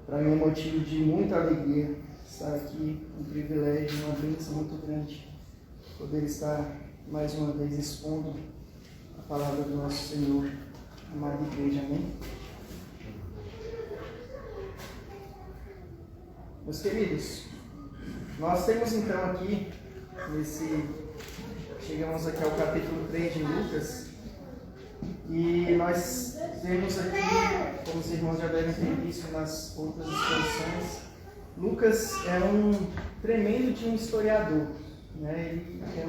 Para mim é motivo de muita alegria estar aqui, um privilégio, uma bênção muito grande, poder estar mais uma vez expondo a palavra do nosso Senhor, amada igreja, amém? Meus queridos, nós temos então aqui, chegamos aqui ao capítulo 3 de Lucas, e nós vemos aqui, como os irmãos já devem ter visto nas outras exposições, Lucas é um tremendo de um historiador, né? Ele é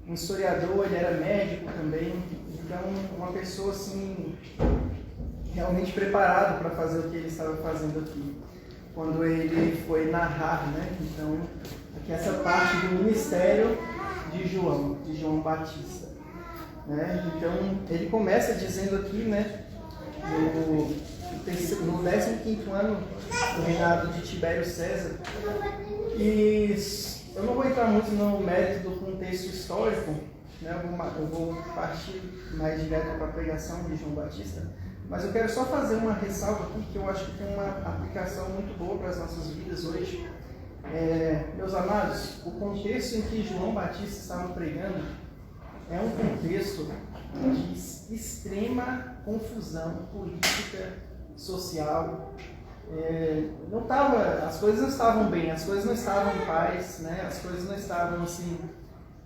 um historiador, ele era médico também, então uma pessoa assim, realmente preparada para fazer o que ele estava fazendo aqui, quando ele foi narrar, né? Então, aqui essa parte do ministério de João Batista. Né? Então, ele começa dizendo aqui, né, no 15º ano do reinado de Tibério César, e eu não vou entrar muito no mérito do contexto histórico, né? Eu vou partir mais direto para a pregação de João Batista, mas eu quero só fazer uma ressalva aqui, que eu acho que tem uma aplicação muito boa para as nossas vidas hoje. Meus amados, o contexto em que João Batista estava pregando é um contexto de extrema confusão política, social. As coisas não estavam bem, as coisas não estavam em paz, né? As coisas não estavam assim,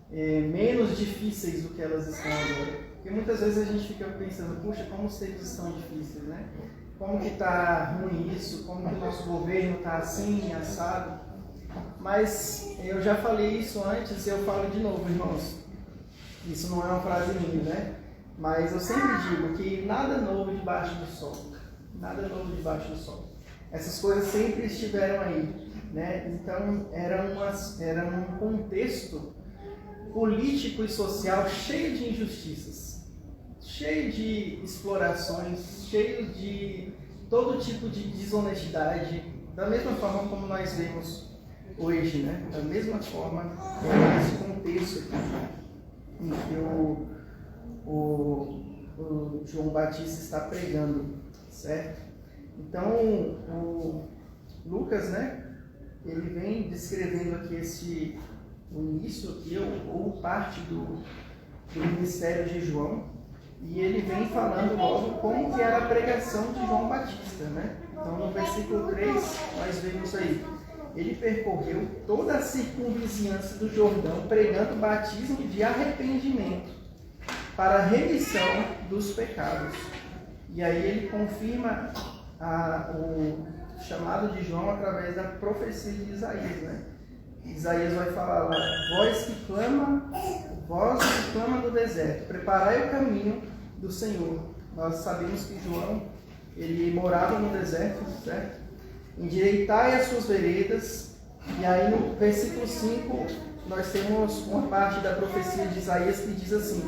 menos difíceis do que elas estão agora. Porque muitas vezes a gente fica pensando, puxa, como os tempos estão difíceis, né? Como que está ruim isso, como que o nosso governo está assim, assado. Mas eu já falei isso antes e eu falo de novo, irmãos. Isso não é uma frase minha, né? Mas eu sempre digo que nada novo debaixo do sol. Nada novo debaixo do sol. Essas coisas sempre estiveram aí, né? Então era um contexto político e social cheio de injustiças, cheio de explorações, cheio de todo tipo de desonestidade, da mesma forma como nós vemos hoje, né? Da mesma forma, esse contexto aqui em que o João Batista está pregando, certo? Então, o Lucas, né, ele vem descrevendo aqui o início aqui, ou parte do ministério de João, e ele vem falando logo como que era a pregação de João Batista, né? Então, no versículo 3, nós vemos aí: ele percorreu toda a circunvizinhança do Jordão, pregando batismo de arrependimento para a remissão dos pecados. E aí ele confirma o chamado de João através da profecia de Isaías, né? Isaías vai falar lá: voz que clama do deserto, preparai o caminho do Senhor. Nós sabemos que João, ele morava no deserto, certo? Endireitai as suas veredas. E aí no versículo 5 nós temos uma parte da profecia de Isaías que diz assim: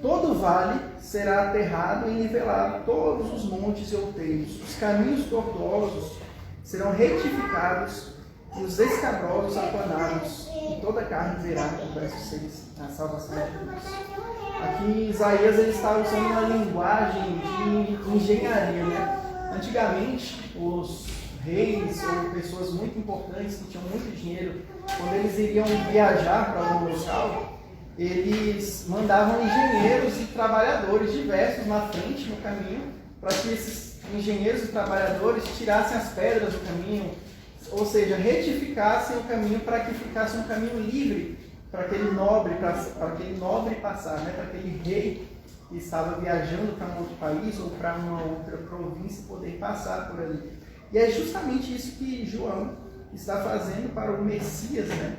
todo vale será aterrado e nivelado, todos os montes e outeiros, os caminhos tortuosos serão retificados e os escabrosos aplanados, e toda a carne verá, no verso 6, a salvação de Deus. Aqui Isaías ele está usando uma linguagem de engenharia, né? Antigamente os reis ou pessoas muito importantes que tinham muito dinheiro, quando eles iriam viajar para algum local, eles mandavam engenheiros e trabalhadores diversos na frente, no caminho, para que esses engenheiros e trabalhadores tirassem as pedras do caminho, ou seja, retificassem o caminho para que ficasse um caminho livre para aquele nobre passar, né? Para aquele rei que estava viajando para um outro país ou para uma outra província poder passar por ali. E é justamente isso que João está fazendo para o Messias, né?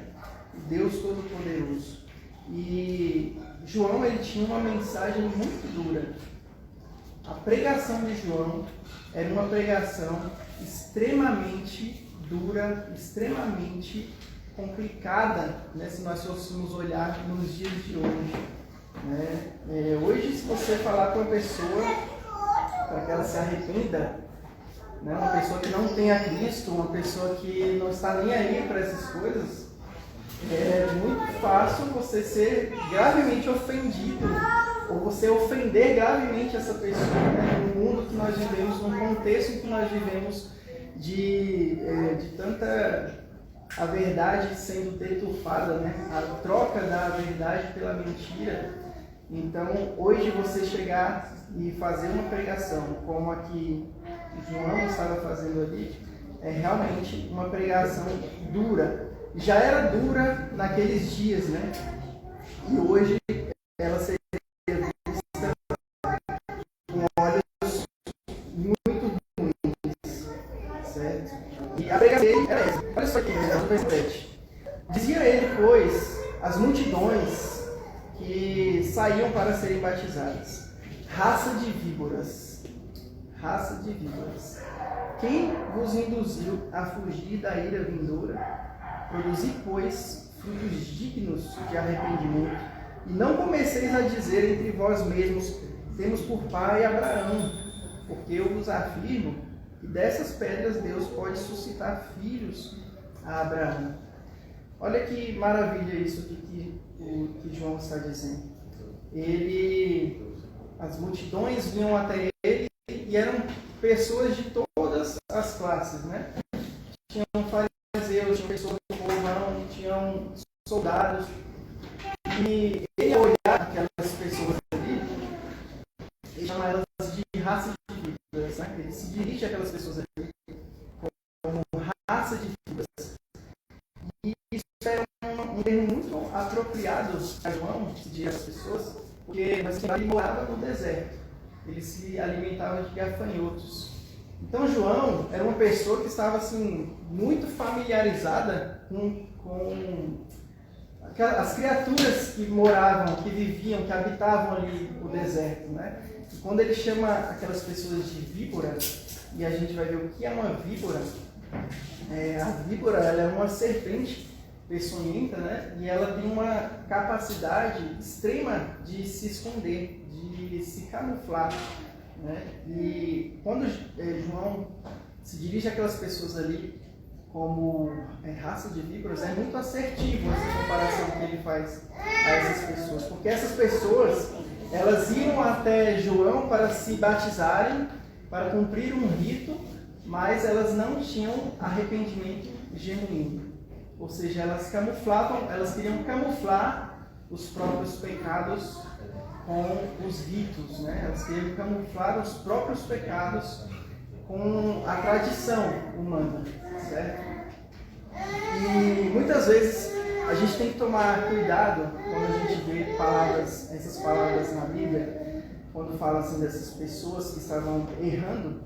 Deus Todo-Poderoso. E João, ele tinha uma mensagem muito dura. A pregação de João era uma pregação extremamente dura, extremamente complicada, né? Se nós fôssemos olhar nos dias de hoje, né? Hoje, se você falar com uma pessoa para que ela se arrependa, né? Uma pessoa que não tem a Cristo, uma pessoa que não está nem aí para essas coisas, é muito fácil você ser gravemente ofendido ou você ofender gravemente essa pessoa, né? No mundo que nós vivemos, no contexto em que nós vivemos de tanta a verdade sendo deturpada, né? A troca da verdade pela mentira. Então, hoje você chegar e fazer uma pregação como a que João estava fazendo ali, é realmente uma pregação dura. Já era dura naqueles dias, né? E hoje ela seria vista com olhos muito ruins, certo? E a pregação dele era essa. Olha só aqui, verso 7. Dizia ele, pois, as multidões que saíam para serem batizadas: raça de víboras, raça de víboras, quem vos induziu a fugir da ira vindoura? Produzi, pois, frutos dignos de arrependimento, e não comeceis a dizer entre vós mesmos: temos por pai Abraão, porque eu vos afirmo que dessas pedras Deus pode suscitar filhos a Abraão. Olha que maravilha isso que João está dizendo. As multidões vinham até ele e eram pessoas de todas as classes, né? Tinham fariseus, tinham pessoas do povão, tinham soldados. E ele, ao olhar aquelas pessoas ali, ele chama elas de raça de víboras, né? Ele se dirige àquelas pessoas ali como raça de víboras. E isso é um termo muito apropriado a João, se diz às pessoas, porque ele morava no deserto. Ele se alimentava de gafanhotos. Então João era uma pessoa que estava assim, muito familiarizada com as criaturas que moravam, que viviam, que habitavam ali o deserto, né? E quando ele chama aquelas pessoas de víbora, e a gente vai ver o que é uma víbora, a víbora ela é uma serpente peçonhenta, né? E ela tem uma capacidade extrema de se esconder, de se camuflar, né? E quando João se dirige àquelas pessoas ali como raça de víboras, é muito assertivo essa comparação que ele faz a essas pessoas, porque essas pessoas elas iam até João para se batizarem, para cumprir um rito, mas elas não tinham arrependimento genuíno. Ou seja, elas camuflavam, elas queriam camuflar os próprios pecados com os ritos, né? Elas queriam camuflar os próprios pecados com a tradição humana, certo? E muitas vezes a gente tem que tomar cuidado quando a gente vê essas palavras na Bíblia, quando fala assim dessas pessoas que estavam errando,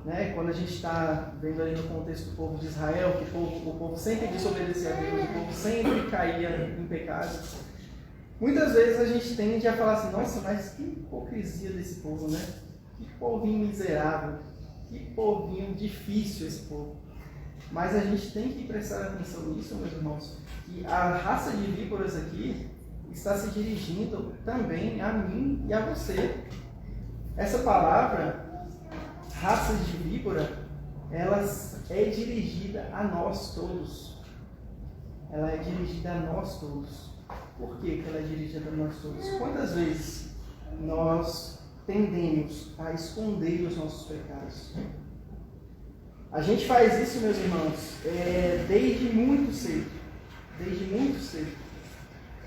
né? Quando a gente está vendo ali no contexto do povo de Israel, que o povo sempre desobedecia a Deus, o povo sempre caía em pecado. Muitas vezes a gente tende a falar assim: nossa, mas que hipocrisia desse povo, né? Que povinho miserável, que povinho difícil esse povo. Mas a gente tem que prestar atenção nisso, meus irmãos, que a raça de víboras aqui está se dirigindo também a mim e a você. Essa palavra, raça de víbora, ela é dirigida a nós todos. Ela é dirigida a nós todos. Por que ela é dirigida a nós todos? Quantas vezes nós tendemos a esconder os nossos pecados? A gente faz isso, meus irmãos, desde muito cedo. Desde muito cedo.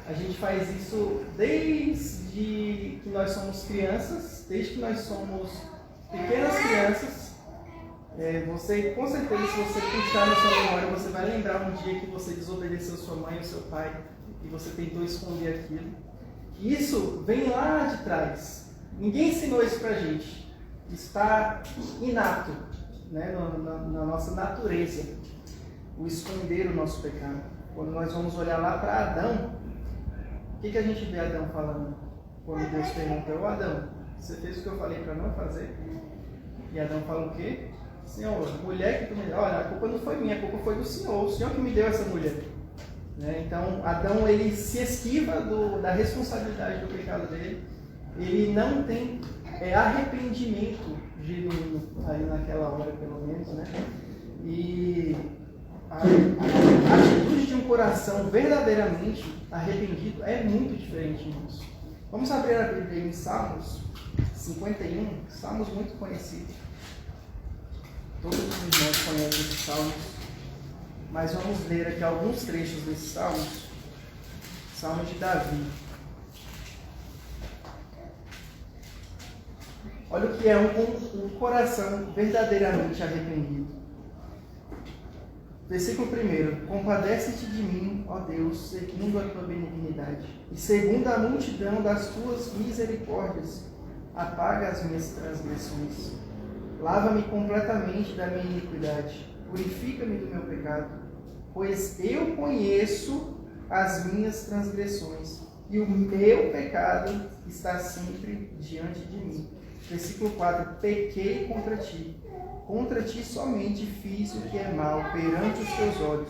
A gente faz isso desde que nós somos crianças, desde que nós somos pequenas crianças. Você, com certeza, se você puxar na sua memória, você vai lembrar um dia que você desobedeceu sua mãe ou seu pai e você tentou esconder aquilo. Isso vem lá de trás. Ninguém ensinou isso pra gente. Está inato, né, na nossa natureza, o esconder o nosso pecado. Quando nós vamos olhar lá para Adão, o que a gente vê Adão falando? Quando Deus perguntou: Adão, você fez o que eu falei para não fazer? E Adão fala o quê? Senhor, mulher que tu me deu, olha, a culpa não foi minha, a culpa foi do Senhor, o Senhor que me deu essa mulher. Né? Então, Adão, ele se esquiva da responsabilidade do pecado dele, ele não tem arrependimento genuíno ali naquela hora, pelo menos, né? E a atitude de um coração verdadeiramente arrependido é muito diferente, irmãos. Vamos abrir a Bíblia em Salmos 51, Salmos muito conhecidos. Todos os irmãos conhecem esses Salmos, mas vamos ler aqui alguns trechos desses Salmos. Salmo de Davi. Olha o que é um coração verdadeiramente arrependido. Versículo 1. Compadece-te de mim, ó Deus, segundo a tua benignidade, e segundo a multidão das tuas misericórdias, apaga as minhas transgressões. Lava-me completamente da minha iniquidade, purifica-me do meu pecado, pois eu conheço as minhas transgressões, e o meu pecado está sempre diante de mim. Versículo 4. Pequei contra ti somente fiz o que é mal perante os teus olhos,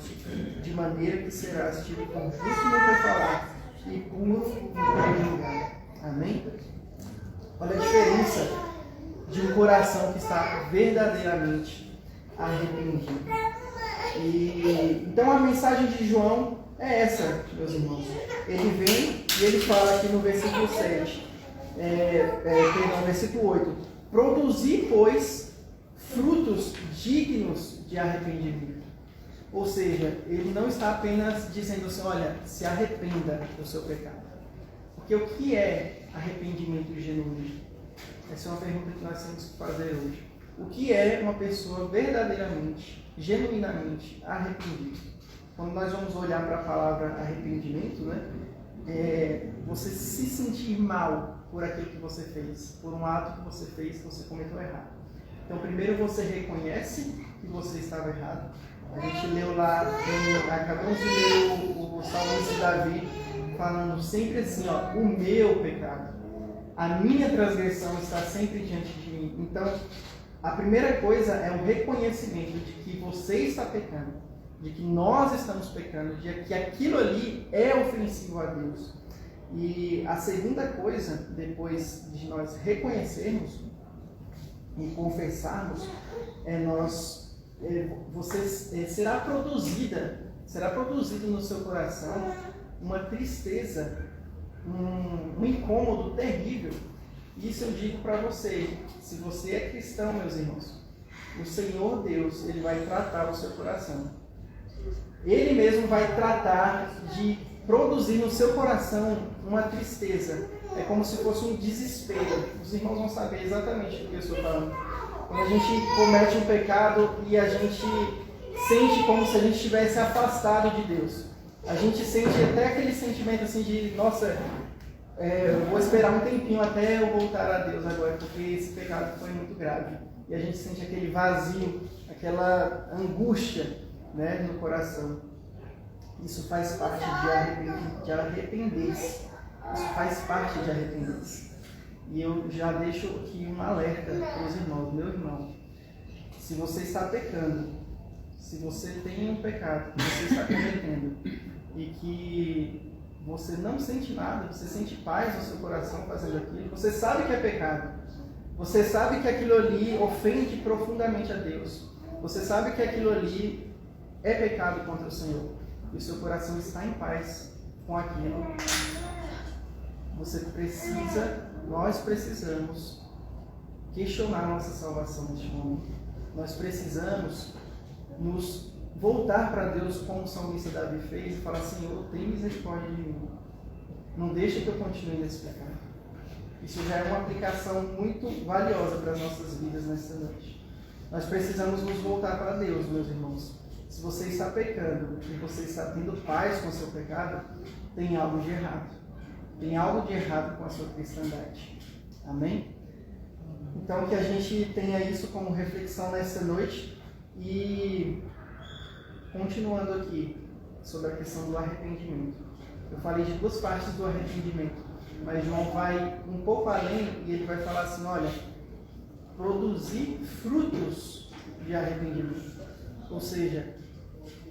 de maneira que serás tido com justo no teu falar e puro no teu julgar. Amém? Olha a diferença de um coração que está verdadeiramente arrependido. Então a mensagem de João é essa, meus irmãos. Ele vem e ele fala aqui no versículo 7, versículo 8: produzi, pois, frutos dignos de arrependimento. Ou seja, ele não está apenas dizendo assim, olha, se arrependa do seu pecado. Porque o que é arrependimento genuíno? Essa é uma pergunta que nós temos que fazer hoje. O que é uma pessoa verdadeiramente, genuinamente arrependida? Quando nós vamos olhar para a palavra arrependimento, né, você se sentir mal por aquilo que você fez, por um ato que você fez, que você cometeu errado. Então, primeiro você reconhece que você estava errado. A gente leu lá, acabamos de ler o salmista Davi, falando sempre assim, ó, o meu pecado, a minha transgressão está sempre diante de mim. Então, a primeira coisa é o reconhecimento de que você está pecando, de que nós estamos pecando, de que aquilo ali é ofensivo a Deus. E a segunda coisa, depois de nós reconhecermos e confessarmos, será produzido no seu coração uma tristeza, um incômodo terrível. Isso eu digo para você, se você é cristão, meus irmãos, o Senhor Deus, Ele vai tratar o seu coração. Ele mesmo vai tratar de produzir no seu coração uma tristeza. É como se fosse um desespero. Os irmãos vão saber exatamente do que eu estou falando. Quando a gente comete um pecado e a gente sente como se a gente estivesse afastado de Deus. A gente sente até aquele sentimento assim de, nossa, eu vou esperar um tempinho até eu voltar a Deus agora, porque esse pecado foi muito grave. E a gente sente aquele vazio, aquela angústia, né, no coração. Isso faz parte de arrepender-se. Isso faz parte de arrepender-se. E eu já deixo aqui um alerta para os irmãos. Meu irmão, se você está pecando, se você tem um pecado que você está cometendo e que você não sente nada, você sente paz no seu coração fazendo aquilo, você sabe que é pecado, você sabe que aquilo ali ofende profundamente a Deus, você sabe que aquilo ali é pecado contra o Senhor e o seu coração está em paz com aquilo, nós precisamos questionar nossa salvação neste momento. Nós precisamos nos voltar para Deus como o salmista Davi fez e falar, Senhor, tem misericórdia de mim. Não deixa que eu continue nesse pecado. Isso já é uma aplicação muito valiosa para as nossas vidas nesta noite. Nós precisamos nos voltar para Deus, meus irmãos. Se você está pecando e você está tendo paz com o seu pecado, tem algo de errado. Tem algo de errado com a sua cristandade. Amém? Então, que a gente tenha isso como reflexão nesta noite. E, continuando aqui, sobre a questão do arrependimento. Eu falei de duas partes do arrependimento, mas João vai um pouco além e ele vai falar assim, olha, produzir frutos de arrependimento. Ou seja,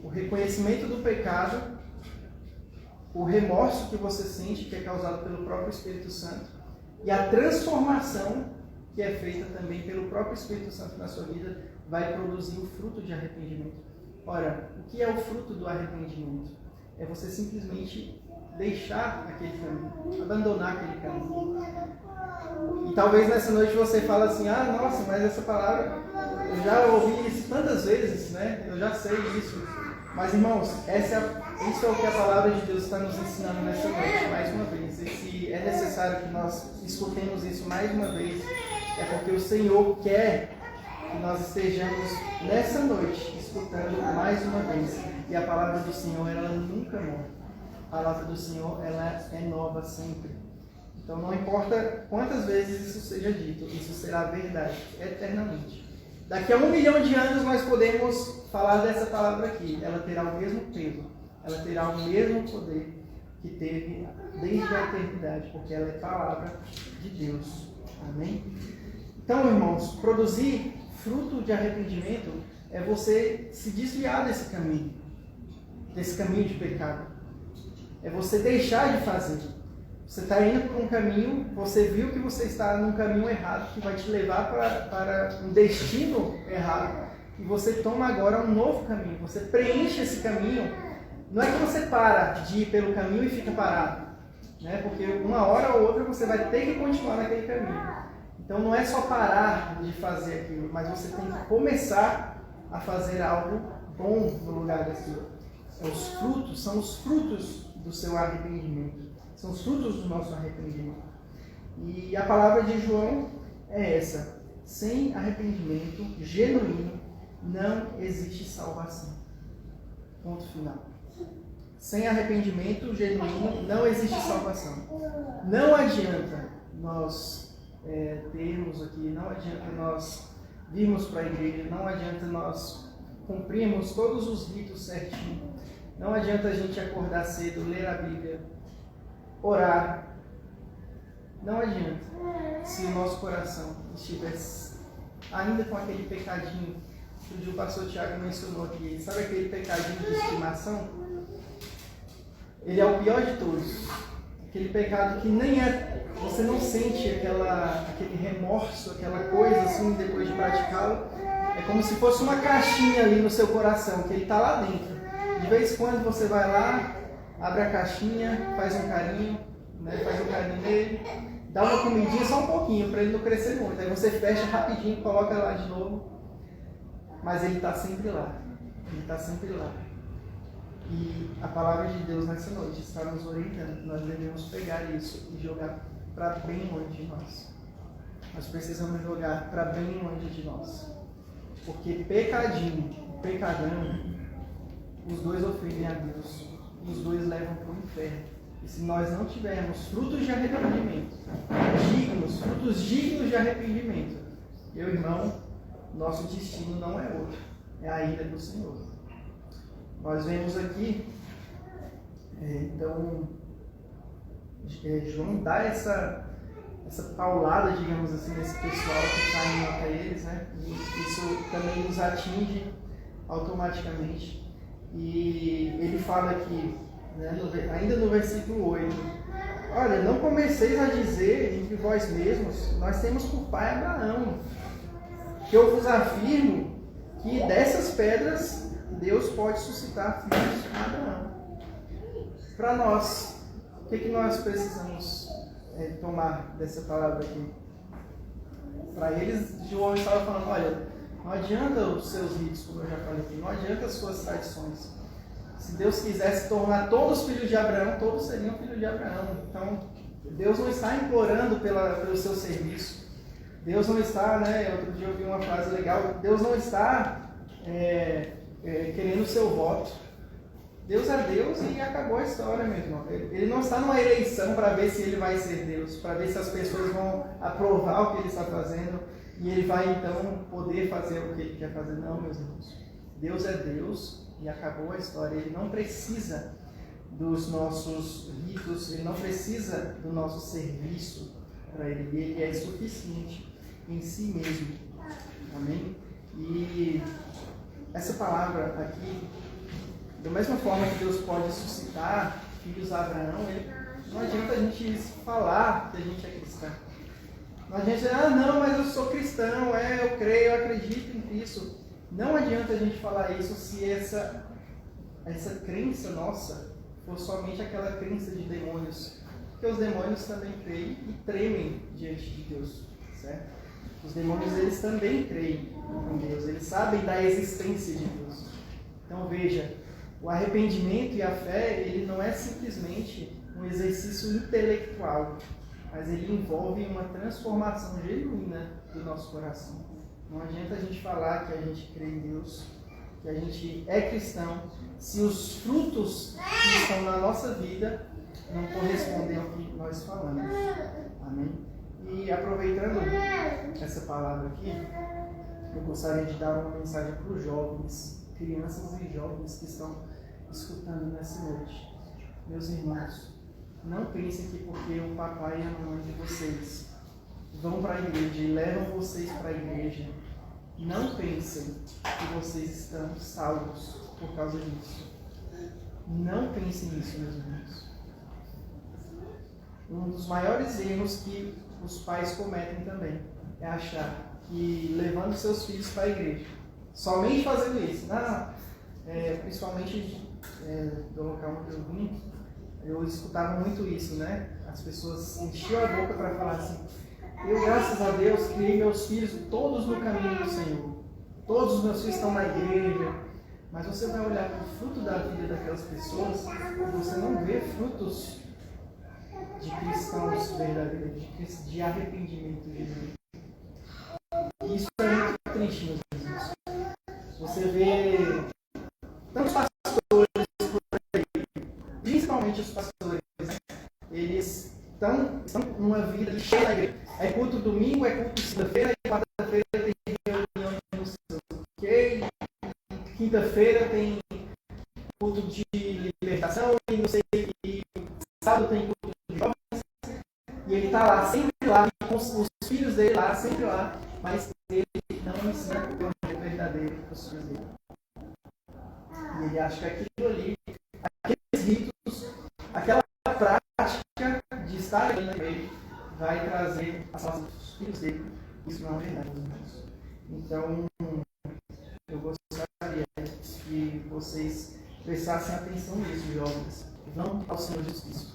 o reconhecimento do pecado, o remorso que você sente, que é causado pelo próprio Espírito Santo, e a transformação que é feita também pelo próprio Espírito Santo na sua vida, vai produzir o fruto de arrependimento. Ora, o que é o fruto do arrependimento? É você simplesmente deixar aquele caminho, abandonar aquele caminho. E talvez nessa noite você fale assim, nossa, mas essa palavra, eu já ouvi isso tantas vezes, né? Eu já sei isso. Mas, irmãos, isso é o que a palavra de Deus está nos ensinando nessa noite, mais uma vez. E se é necessário que nós escutemos isso mais uma vez, é porque o Senhor quer que nós estejamos nessa noite escutando mais uma vez. E a palavra do Senhor, ela nunca morre. A palavra do Senhor, ela é nova sempre. Então não importa quantas vezes isso seja dito, isso será verdade eternamente. Daqui a 1 milhão de anos nós podemos falar dessa palavra aqui. Ela terá o mesmo peso, ela terá o mesmo poder que teve desde a eternidade, porque ela é palavra de Deus. Amém? Então, irmãos, produzir fruto de arrependimento é você se desviar desse caminho de pecado. É você deixar de fazer. Você está indo por um caminho, você viu que você está num caminho errado, que vai te levar para um destino errado, e você toma agora um novo caminho, você preenche esse caminho. Não é que você para de ir pelo caminho e fica parado, né? Porque uma hora ou outra você vai ter que continuar naquele caminho. Então não é só parar de fazer aquilo, mas você tem que começar a fazer algo bom no lugar daquilo. São os frutos do seu arrependimento. São os frutos do nosso arrependimento. E a palavra de João é essa: sem arrependimento genuíno não existe salvação. Ponto final. Sem arrependimento genuíno não existe salvação. Não adianta nós termos aqui, não adianta nós virmos para a igreja, não adianta nós cumprirmos todos os ritos certinho. Não adianta a gente acordar cedo, ler a Bíblia, orar. Não adianta se o nosso coração estiver ainda com aquele pecadinho que o pastor Tiago mencionou aqui. Sabe aquele pecadinho de estimação? Ele é o pior de todos. Aquele pecado que nem é, você não sente aquele remorso, aquela coisa assim depois de praticá-lo. É como se fosse uma caixinha ali no seu coração, que ele está lá dentro. De vez em quando você vai lá, abre a caixinha, faz um carinho, né? Faz um carinho nele, dá uma comidinha só um pouquinho para ele não crescer muito. Aí você fecha rapidinho, coloca lá de novo. Mas ele está sempre lá. Ele está sempre lá. E a palavra de Deus nessa noite está nos orientando. Nós devemos pegar isso e jogar para bem longe de nós. Nós precisamos jogar para bem longe de nós. Porque pecadinho e pecadão, os dois ofendem a Deus. Os dois levam para o inferno. E se nós não tivermos frutos de arrependimento, frutos dignos de arrependimento, meu irmão, nosso destino não é outro, é a ira do Senhor. Nós vemos aqui, então, João dá essa paulada, digamos assim, nesse pessoal que está indo até eles, né? E isso também nos atinge automaticamente. E ele fala aqui, né, ainda no versículo 8, olha, não comeceis a dizer entre vós mesmos, nós temos por pai Abraão, que eu vos afirmo que dessas pedras Deus pode suscitar filhos a Abraão. Para nós, o que nós precisamos tomar dessa palavra aqui? Para eles, João estava falando, olha, não adianta os seus ritos, como eu já falei aqui, não adianta as suas tradições. Se Deus quisesse tornar todos filhos de Abraão, todos seriam filhos de Abraão. Então, Deus não está implorando pelo seu serviço. Deus não está, né? Outro dia eu ouvi uma frase legal, Deus não está querendo o seu voto. Deus é Deus e acabou a história, meu irmão. Ele não está numa eleição para ver se ele vai ser Deus, para ver se as pessoas vão aprovar o que ele está fazendo e ele vai então poder fazer o que ele quer fazer. Não, meus irmãos. Deus é Deus e acabou a história. Ele não precisa dos nossos ritos, ele não precisa do nosso serviço para ele. Ele é suficiente em si mesmo. Amém? E essa palavra aqui, da mesma forma que Deus pode suscitar filhos a Abraão, não adianta a gente falar que a gente é cristão. Não adianta dizer, não, mas eu sou cristão, eu creio, eu acredito em Cristo. Não adianta a gente falar isso se essa crença nossa for somente aquela crença de demônios, porque os demônios também creem e tremem diante de Deus, certo? Os demônios, eles também creem em Deus, eles sabem da existência de Deus. Então veja, o arrependimento e a fé, ele não é simplesmente um exercício intelectual, mas ele envolve uma transformação genuína do nosso coração. Não adianta a gente falar que a gente crê em Deus, que a gente é cristão, se os frutos que estão na nossa vida não correspondem ao que nós falamos. Amém? E aproveitando essa palavra aqui, eu gostaria de dar uma mensagem para os jovens, crianças e jovens que estão escutando nessa noite. Meus irmãos, não pensem que porque o papai e a mamãe de vocês vão para a igreja e levam vocês para a igreja, não pensem que vocês estão salvos por causa disso. Não pensem nisso, meus irmãos. Um dos maiores erros que os pais cometem também é achar que levando seus filhos para a igreja, somente fazendo isso, principalmente do local onde eu vim, eu escutava muito isso, né? As pessoas enchiam a boca para falar assim: eu, graças a Deus, criei meus filhos todos no caminho do Senhor. Todos os meus filhos estão na igreja. Mas você vai olhar para o fruto da vida daquelas pessoas e você não vê frutos de cristãos verdadeiros, de arrependimento genuíno. Isso é muito triste, meus irmãos. Você vê tantos pastores por aí, principalmente os pastores, eles estão numa vida cheia da igreja. É culto domingo, é culto segunda-feira, e quarta-feira tem reunião no seu quê, e quinta-feira tem culto de libertação, e não sei, e sábado tem culto de jovens, e ele está lá, sempre lá, com os filhos dele lá, sempre lá, mas ele não ensina o evangelho verdadeiro para os filhos dele. E ele acha que aquilo ali, aqueles ritos, aquela prática de estar ali na igreja vai trazer a salvação dos filhos dele. Isso não é verdade, meus irmãos. Então, eu gostaria que vocês prestassem atenção nisso, jovens. Vão ao Senhor Jesus Cristo.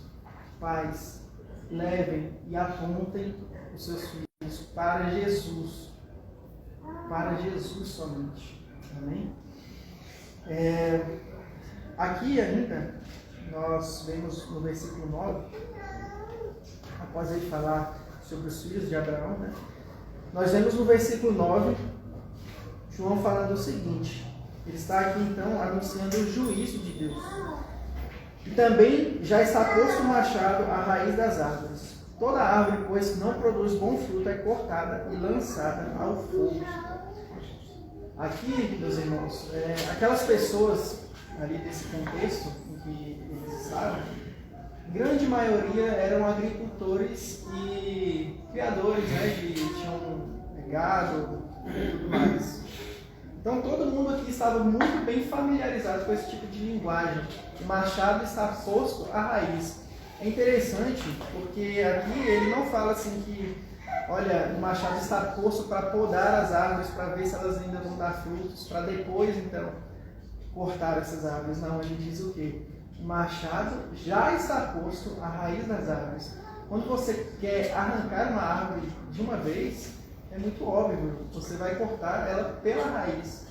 Pais, levem e apontem os seus filhos para Jesus. Para Jesus somente. Amém? Aqui ainda, nós vemos no versículo 9, após ele falar sobre os filhos de Abraão, né? Nós vemos no versículo 9, João falando o seguinte: ele está aqui então anunciando o juízo de Deus. E também já está posto o machado à raiz das árvores. Toda árvore, pois, que não produz bom fruto, é cortada e lançada ao fogo. Aqui, meus irmãos, aquelas pessoas ali desse contexto em que eles estavam, grande maioria eram agricultores e criadores, né, que tinham gado e tudo mais. Então todo mundo aqui estava muito bem familiarizado com esse tipo de linguagem. O machado está posto à raiz. É interessante porque aqui ele não fala assim que, olha, o machado está posto para podar as árvores, para ver se elas ainda vão dar frutos, para depois então cortar essas árvores. Não, ele diz o quê? O machado já está posto à raiz das árvores. Quando você quer arrancar uma árvore de uma vez, é muito óbvio, você vai cortar ela pela raiz.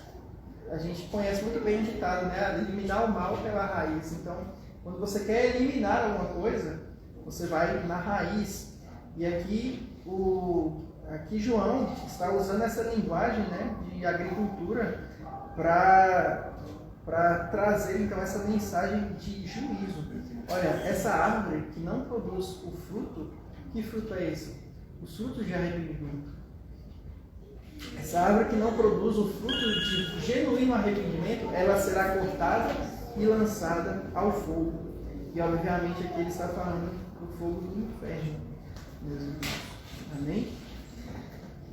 A gente conhece muito bem o ditado, né? Eliminar o mal pela raiz. Então, quando você quer eliminar alguma coisa, você vai na raiz. E aqui João está usando essa linguagem, né, de agricultura para trazer então essa mensagem de juízo. Olha, essa árvore que não produz o fruto, que fruto é esse? Os frutos de arrependimento. Essa árvore que não produz o fruto de genuíno arrependimento, ela será cortada e lançada ao fogo. E obviamente aqui ele está falando do fogo do inferno, meus irmãos. Amém?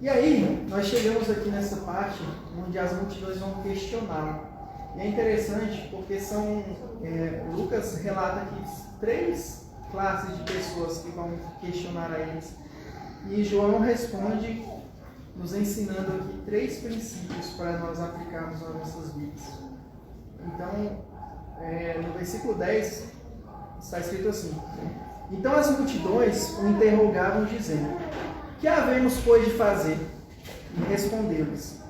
E aí, nós chegamos aqui nessa parte onde as multidões vão questioná-lo. E é interessante porque Lucas relata aqui 3 classes de pessoas que vão questionar a eles. E João responde nos ensinando aqui 3 princípios para nós aplicarmos nas nossas vidas. Então, no versículo 10, está escrito assim: então as multidões o interrogavam, dizendo: que havemos, pois, de fazer? E respondeu-lhes: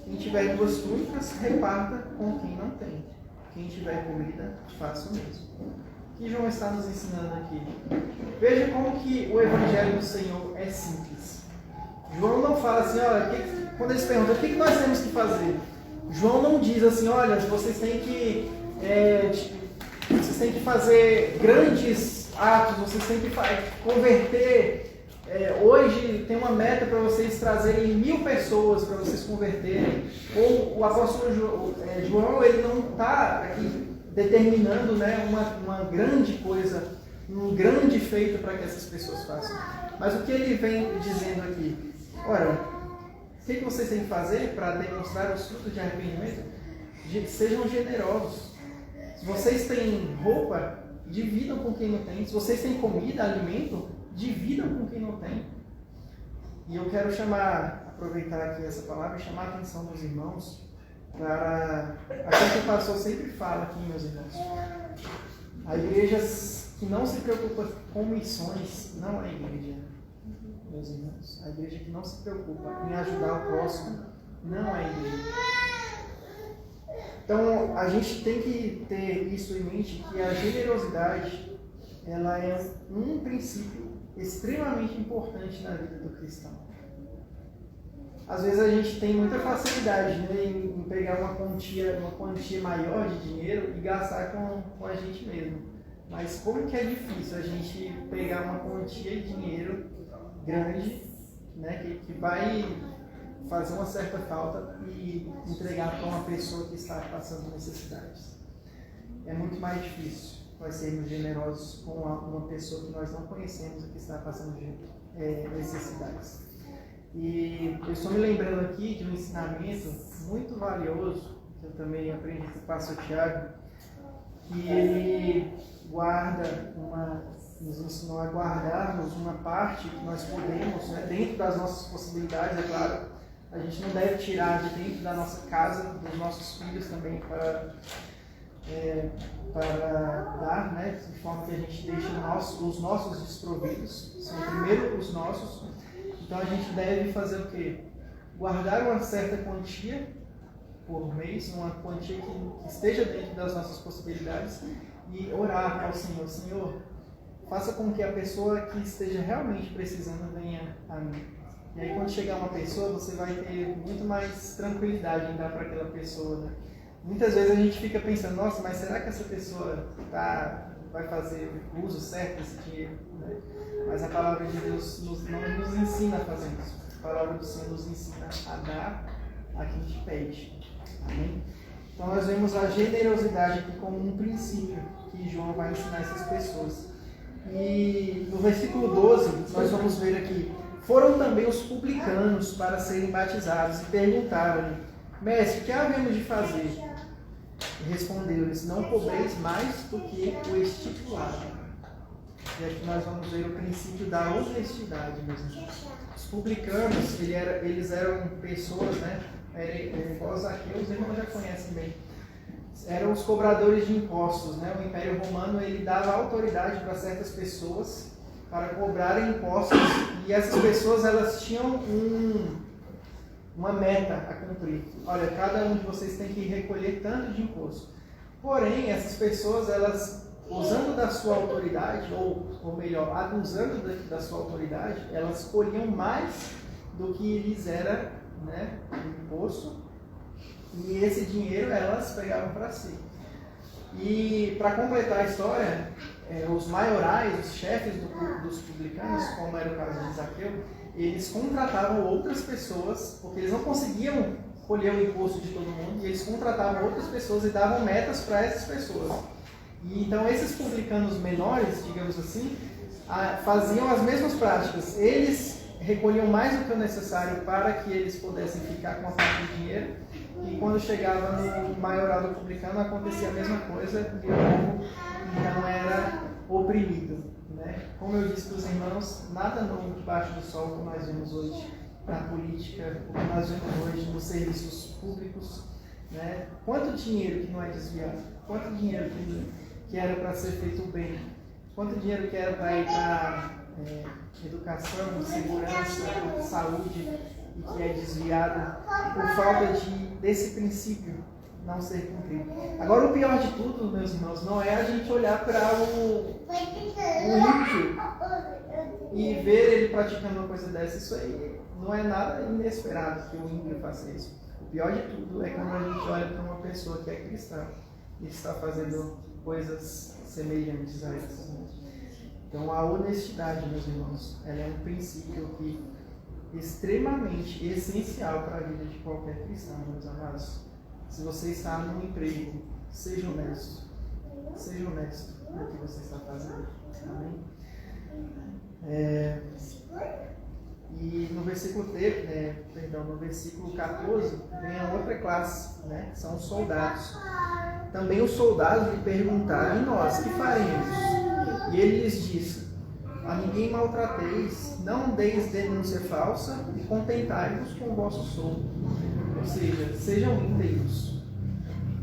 quem tiver 2 túnicas, reparta com quem não tem. Quem tiver comida, faça o mesmo. O que João está nos ensinando aqui? Veja como que o Evangelho do Senhor é simples. João não fala assim, olha, quando eles perguntam o que nós temos que fazer, João não diz assim, olha, vocês têm que fazer grandes atos, vocês têm que converter. Hoje tem uma meta para vocês trazerem 1000 pessoas para vocês converterem. Ou o apóstolo João, ele não está aqui determinando, né, uma grande coisa, um grande feito para que essas pessoas façam. Mas o que ele vem dizendo aqui? Ora, o que vocês têm que fazer para demonstrar os frutos de arrependimento? Sejam generosos. Se vocês têm roupa, dividam com quem não tem. Se vocês têm comida, alimento, dividam com quem não tem. E eu quero aproveitar aqui essa palavra e chamar a atenção dos irmãos para aquilo que o pastor sempre fala aqui, meus irmãos. A igreja que não se preocupa com missões não é igreja, meus irmãos. A igreja que não se preocupa em ajudar o próximo não é igreja. Então, a gente tem que ter isso em mente, que a generosidade ela é um princípio extremamente importante na vida do cristão. Às vezes a gente tem muita facilidade, né, em pegar uma quantia maior de dinheiro e gastar com a gente mesmo. Mas como que é difícil a gente pegar uma quantia de dinheiro grande, né, que vai fazer uma certa falta e entregar para uma pessoa que está passando necessidades. É muito mais difícil nós sermos generosos com uma pessoa que nós não conhecemos e que está passando necessidades. E eu estou me lembrando aqui de um ensinamento muito valioso, que eu também aprendi com o pastor Tiago, que ele nos ensinou a guardarmos uma parte que nós podemos, né, dentro das nossas possibilidades, é claro. A gente não deve tirar de dentro da nossa casa, dos nossos filhos também, para dar, né, de forma que a gente deixe os nossos desprovidos, são primeiro os nossos. Então a gente deve fazer o quê? Guardar uma certa quantia por mês, uma quantia que esteja dentro das nossas possibilidades e orar ao Senhor. Senhor, faça com que a pessoa que esteja realmente precisando venha a mim. E aí quando chegar uma pessoa, você vai ter muito mais tranquilidade em dar para aquela pessoa, né? Muitas vezes a gente fica pensando, nossa, mas será que essa pessoa vai fazer o uso certo desse dinheiro? Né? Mas a palavra de Deus não nos ensina a fazer isso. A palavra do Senhor nos ensina a dar a quem te pede. Amém? Então nós vemos a generosidade aqui como um princípio que João vai ensinar essas pessoas. E no versículo 12, nós vamos ver aqui: foram também os publicanos para serem batizados e perguntaram-lhe: mestre, o que havemos de fazer? E respondeu-lhes: não cobreis mais do que o estipulado. E aqui nós vamos ver o princípio da honestidade, meus irmãos. Os publicanos, eles eram pessoas, né? Igual Zaqueu, os irmãos já conhecem bem. Eram os cobradores de impostos, né? O Império Romano, ele dava autoridade para certas pessoas para cobrarem impostos, e essas pessoas, elas tinham uma meta a cumprir. Olha, cada um de vocês tem que recolher tanto de imposto. Porém, essas pessoas, elas, usando da sua autoridade, ou melhor, abusando da sua autoridade, elas colhiam mais do que lhes era, né, o imposto, e esse dinheiro elas pegavam para si. E para completar a história, os maiorais, os chefes dos publicanos, como era o caso de Zaqueu, eles contratavam outras pessoas, porque eles não conseguiam colher o imposto de todo mundo, e eles contratavam outras pessoas e davam metas para essas pessoas. E então esses publicanos menores, digamos assim, faziam as mesmas práticas. Eles recolhiam mais do que o necessário para que eles pudessem ficar com a parte de dinheiro, e quando chegava no maioral do publicano acontecia a mesma coisa, e o povo então era oprimido, né? Como eu disse para os irmãos, nada novo debaixo do sol, como nós vimos hoje na política, o que nós vemos hoje nos serviços públicos, né? Quanto dinheiro que não é desviado? Quanto dinheiro que era para ser feito bem? Quanto dinheiro que era para ir para educação, segurança, saúde, e que é desviado por falta desse princípio não ser cumprido. Agora, o pior de tudo, meus irmãos, não é a gente olhar para o ímpio e ver ele praticando uma coisa dessa. Isso aí não é nada inesperado que o ímpio faça isso. O pior de tudo é quando a gente olha para uma pessoa que é cristã e está fazendo coisas semelhantes a essas. Então, a honestidade, meus irmãos, ela é um princípio que extremamente essencial para a vida de qualquer cristão, meus amados. Se você está num emprego, seja honesto. Seja honesto no que você está fazendo. Amém? E no versículo 14, vem a outra classe, né? São os soldados. Também os soldados lhe perguntaram: e nós, que faremos? E ele lhes disse: a ninguém maltrateis, não deis denúncia falsa e contentai-vos com o vosso soldo. Ou seja, sejam íntegros.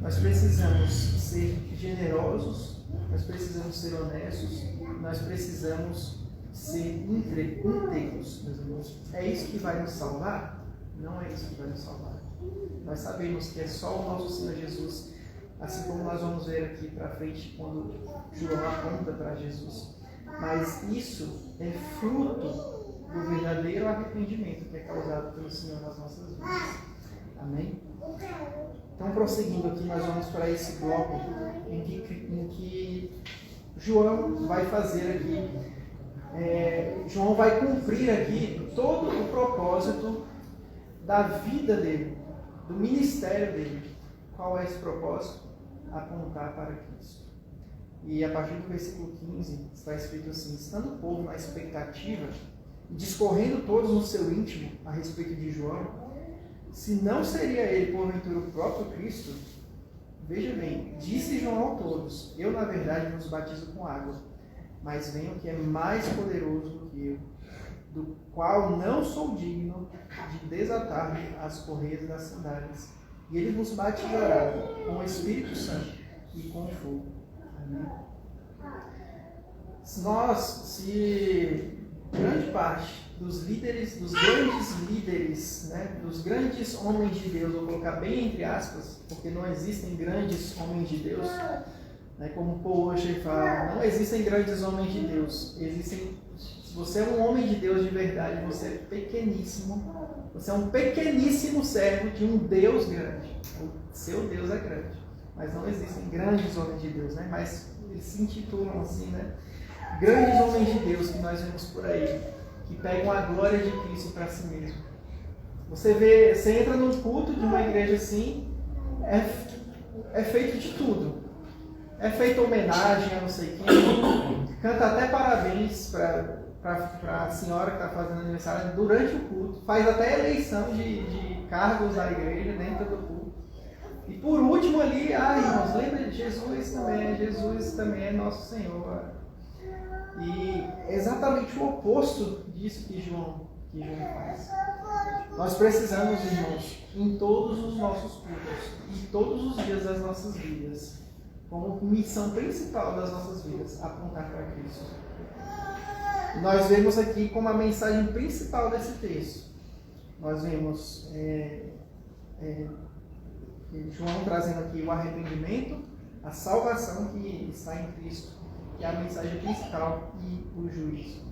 Nós precisamos ser generosos, nós precisamos ser honestos, nós precisamos ser íntegros, meus irmãos. É isso que vai nos salvar? Não é isso que vai nos salvar. Nós sabemos que é só o nosso Senhor Jesus, assim como nós vamos ver aqui para frente quando João aponta para Jesus. Mas isso é fruto do verdadeiro arrependimento que é causado pelo Senhor nas nossas vidas. Amém? Então, prosseguindo aqui, nós vamos para esse bloco em que João vai fazer aqui, João vai cumprir aqui todo o propósito da vida dele, do ministério dele. Qual é esse propósito? Apontar para Cristo. E a partir do versículo 15 está escrito assim: estando o povo na expectativa, discorrendo todos no seu íntimo a respeito de João, se não seria ele porventura o próprio Cristo, veja bem, disse João a todos: eu na verdade vos batizo com água, mas vem o que é mais poderoso do que eu, do qual não sou digno de desatar-lhe as correias das sandálias, e ele vos batizará com o Espírito Santo e com fogo. Amém? Se grande parte dos líderes, dos grandes líderes, né, dos grandes homens de Deus, vou colocar bem entre aspas, porque não existem grandes homens de Deus, né, como Paul Washer fala, não existem grandes homens de Deus, existem. Se você é um homem de Deus de verdade, você é pequeníssimo, você é um pequeníssimo servo de um Deus grande. O seu Deus é grande, mas não existem grandes homens de Deus, né? Mas eles se intitulam assim, né? Grandes homens de Deus que nós vemos por aí, que pegam a glória de Cristo para si mesmo. Você entra num culto de uma igreja assim, é feito de tudo. É feita homenagem a não sei quem, canta até parabéns para a senhora que está fazendo aniversário durante o culto, faz até eleição de cargos da igreja dentro do culto. E por último ali, irmãos, lembra de Jesus também é nosso Senhor. E é exatamente o oposto disso que João faz. Nós precisamos, irmãos, em todos os nossos cultos, em todos os dias das nossas vidas, como missão principal das nossas vidas, apontar para Cristo. Nós vemos aqui como a mensagem principal desse texto. Nós vemos João trazendo aqui o arrependimento, a salvação que está em Cristo, que é a mensagem principal, e o juízo.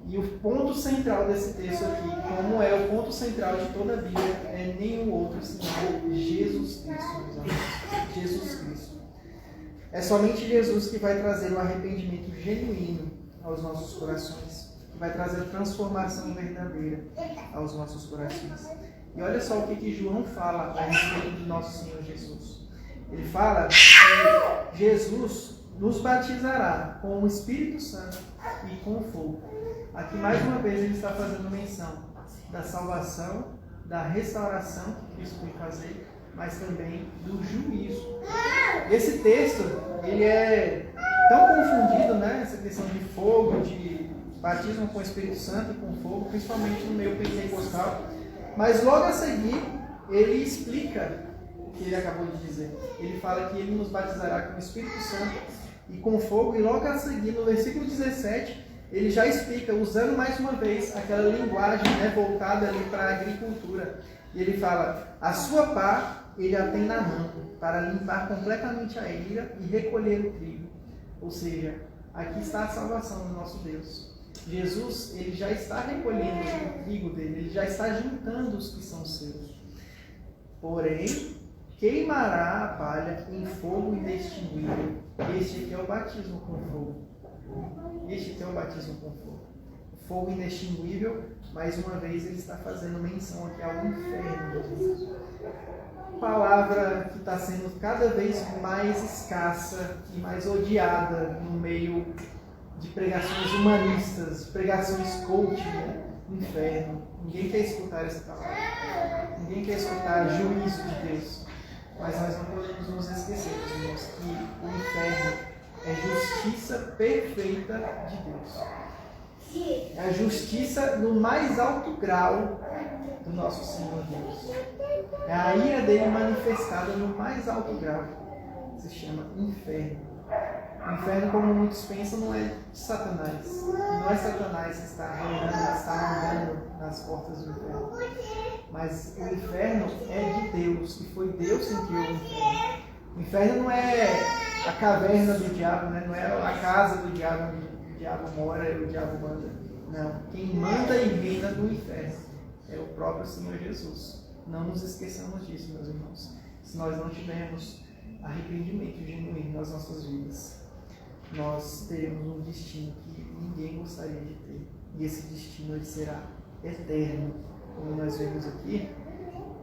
E o ponto central desse texto aqui, como é o ponto central de toda a Bíblia, é nenhum outro senão Jesus Cristo, meus amigos. Jesus Cristo. É somente Jesus que vai trazer o arrependimento genuíno aos nossos corações, que vai trazer transformação verdadeira aos nossos corações. E olha só o que João fala a respeito de nosso Senhor Jesus. Ele fala que Jesus nos batizará com o Espírito Santo e com o fogo. Aqui mais uma vez ele está fazendo menção da salvação, da restauração que Cristo veio fazer, mas também do juízo. Esse texto, ele é tão confundido, né? Essa questão de fogo, de batismo com o Espírito Santo e com fogo, principalmente no meio pentecostal. Mas logo a seguir, ele explica o que ele acabou de dizer. Ele fala que ele nos batizará com o Espírito Santo e com fogo, e logo a seguir, no versículo 17, ele já explica, usando mais uma vez aquela linguagem, né, voltada ali para a agricultura. E ele fala, a sua pá ele a tem na mão, para limpar completamente a eira e recolher o trigo. Ou seja, aqui está a salvação do nosso Deus. Jesus, ele já está recolhendo o trigo dele, ele já está juntando os que são seus. Porém, queimará a palha em fogo inextinguível. Este aqui é o batismo com fogo. Este aqui é o batismo com fogo. Fogo inextinguível, mais uma vez ele está fazendo menção aqui ao inferno. Palavra que está sendo cada vez mais escassa e mais odiada no meio de pregações humanistas, pregações coaching, né? Inferno. Ninguém quer escutar essa palavra. Ninguém quer escutar juízo de Deus. Mas nós não podemos nos esquecer, irmãos, que o inferno é justiça perfeita de Deus. É a justiça no mais alto grau do nosso Senhor Deus. É a ira dele manifestada no mais alto grau. Se chama inferno. O inferno, como muitos pensam, não é de Satanás. Não é Satanás que está reinando, está andando nas portas do inferno. Mas o inferno é de Deus, e foi Deus quem criou o inferno. O inferno não é a caverna do diabo, né? Não é a casa do diabo, onde o diabo mora e o diabo manda. Não. Quem manda e reina no inferno é o próprio Senhor Jesus. Não nos esqueçamos disso, meus irmãos. Se nós não tivermos arrependimento genuíno nas nossas vidas, nós teremos um destino que ninguém gostaria de ter. E esse destino ele será eterno. Como nós vemos aqui,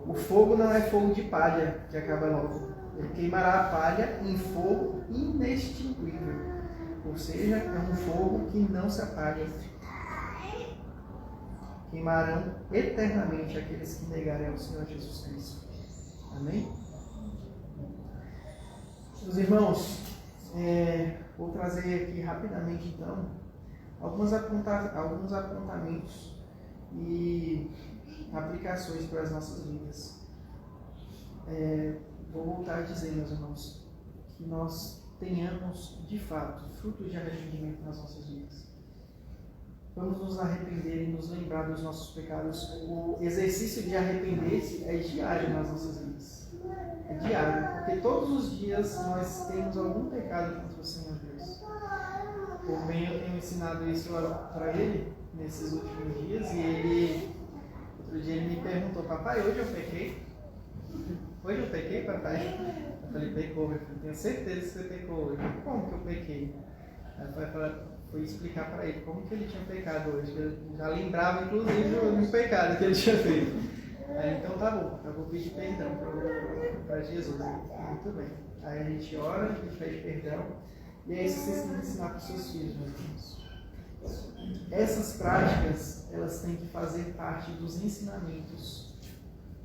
o fogo não é fogo de palha que acaba logo. Ele queimará a palha em fogo inextinguível. Ou seja, é um fogo que não se apaga. Queimarão eternamente aqueles que negarem ao Senhor Jesus Cristo. Amém? Meus irmãos, vou trazer aqui rapidamente então alguns apontamentos e aplicações para as nossas vidas. Vou voltar a dizer, meus irmãos, que nós tenhamos de fato frutos de arrependimento nas nossas vidas. Vamos nos arrepender e nos lembrar dos nossos pecados. O exercício de arrepender-se é diário nas nossas vidas. É diário, porque todos os dias nós temos algum pecado contra o Senhor Deus. Por bem, eu tenho ensinado isso para ele nesses últimos dias, e outro dia ele me perguntou, papai, hoje eu pequei? Hoje eu pequei, papai? Eu falei, pecou, meu filho, tenho certeza que você pecou hoje. Como que eu pequei? Aí fui explicar para ele como que ele tinha pecado hoje, que ele já lembrava inclusive do pecado que ele tinha feito. Aí então tá bom, eu vou pedir perdão para Jesus. Muito bem. Aí a gente ora, a gente pede perdão, e é isso que vocês têm que ensinar para os seus filhos, meus irmãos. Essas práticas, elas têm que fazer parte dos ensinamentos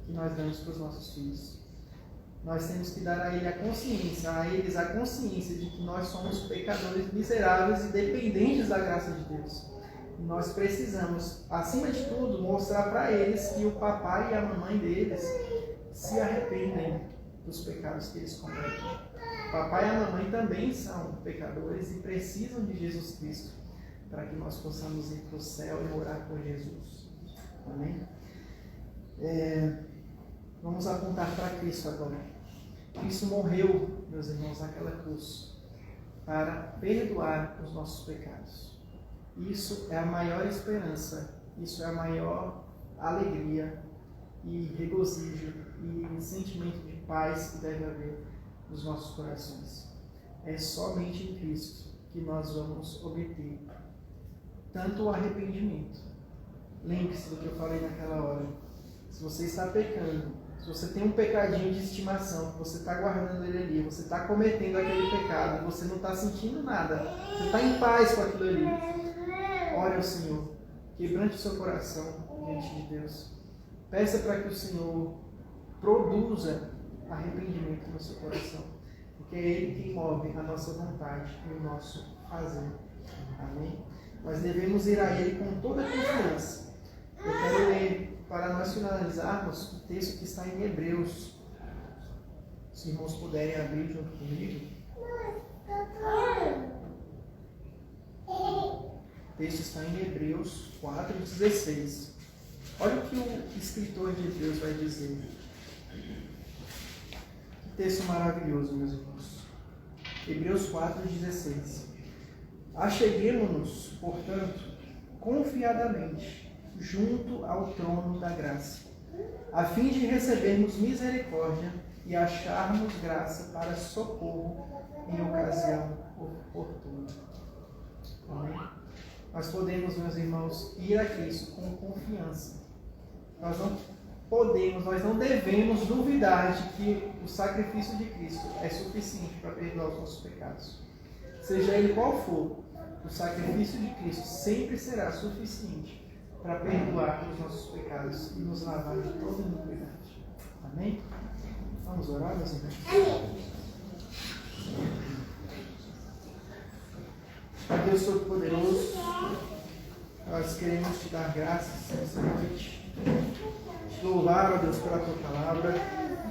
que nós damos para os nossos filhos. Nós temos que dar a eles a consciência de que nós somos pecadores miseráveis e dependentes da graça de Deus. E nós precisamos, acima de tudo, mostrar para eles que o papai e a mamãe deles se arrependem dos pecados que eles cometem. O papai e a mamãe também são pecadores e precisam de Jesus Cristo para que nós possamos ir para o céu e morar com Jesus. Amém? Vamos apontar para Cristo agora. Cristo morreu, meus irmãos, naquela cruz para perdoar os nossos pecados. Isso é a maior esperança, isso é a maior alegria e regozijo e sentimento de paz que deve haver nos nossos corações. É somente em Cristo que nós vamos obter tanto o arrependimento. Lembre-se do que eu falei naquela hora. Se você está pecando, se você tem um pecadinho de estimação, que você está guardando ele ali, você está cometendo aquele pecado, você não está sentindo nada, você está em paz com aquilo ali, ore ao Senhor, quebrante o seu coração diante de Deus. Peça para que o Senhor produza arrependimento no seu coração, porque é Ele quem move a nossa vontade e o nosso fazer. Amém? Nós devemos ir a Ele com toda a confiança. Eu quero ler, para nós finalizarmos, o texto que está em Hebreus. Se os irmãos puderem abrir junto comigo. O texto está em Hebreus 4,16. Olha o que o escritor de Hebreus vai dizer. Que texto maravilhoso, meus irmãos. Hebreus 4,16. Acheguemo-nos, portanto, confiadamente, junto ao trono da graça, a fim de recebermos misericórdia e acharmos graça para socorro em ocasião oportuna. Amém? Nós podemos, meus irmãos, ir a Cristo com confiança. Nós não devemos duvidar de que o sacrifício de Cristo é suficiente para perdoar os nossos pecados. Seja ele qual for, o sacrifício de Cristo sempre será suficiente para perdoar os nossos pecados e nos lavar de toda iniquidade. Amém? Vamos orar, meus irmãos? Ó Deus Todo-Poderoso, nós queremos te dar graças nessa noite. Te louvar, ó Deus, pela tua palavra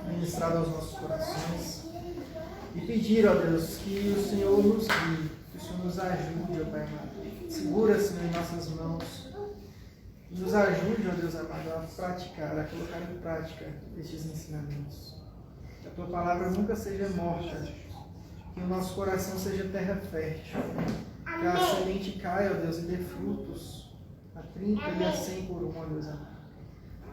ministrada aos nossos corações. E pedir, ó Deus, que o Senhor nos guie, que o Senhor nos ajude, ó Pai amado. Segura, Senhor, em nossas mãos. E nos ajude, ó Deus amado, a praticar, a colocar em prática estes ensinamentos. Que a tua palavra nunca seja morta. Que o nosso coração seja terra fértil. Que a semente caia, ó Deus, e dê frutos a 30 e a 100 por um, ó Deus amado.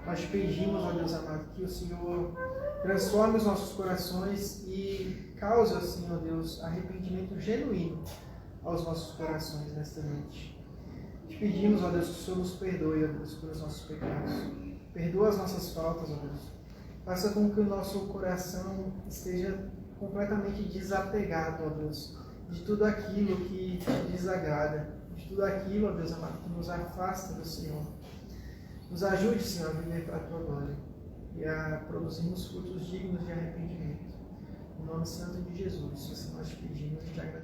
Nós pedimos, ó Deus amado, que o Senhor transforme os nossos corações e cause, assim, ó Deus, arrependimento genuíno aos nossos corações nesta noite. Te pedimos, ó Deus, que o Senhor nos perdoe, ó Deus, pelos nossos pecados. Perdoa as nossas faltas, ó Deus. Faça com que o nosso coração esteja completamente desapegado, ó Deus, de tudo aquilo que te desagrada, de tudo aquilo, ó Deus amado, que nos afasta do Senhor. Nos ajude, Senhor, a viver para a tua glória e a produzirmos frutos dignos de arrependimento. Em nome santo de Jesus, assim nós te pedimos e te agradecemos.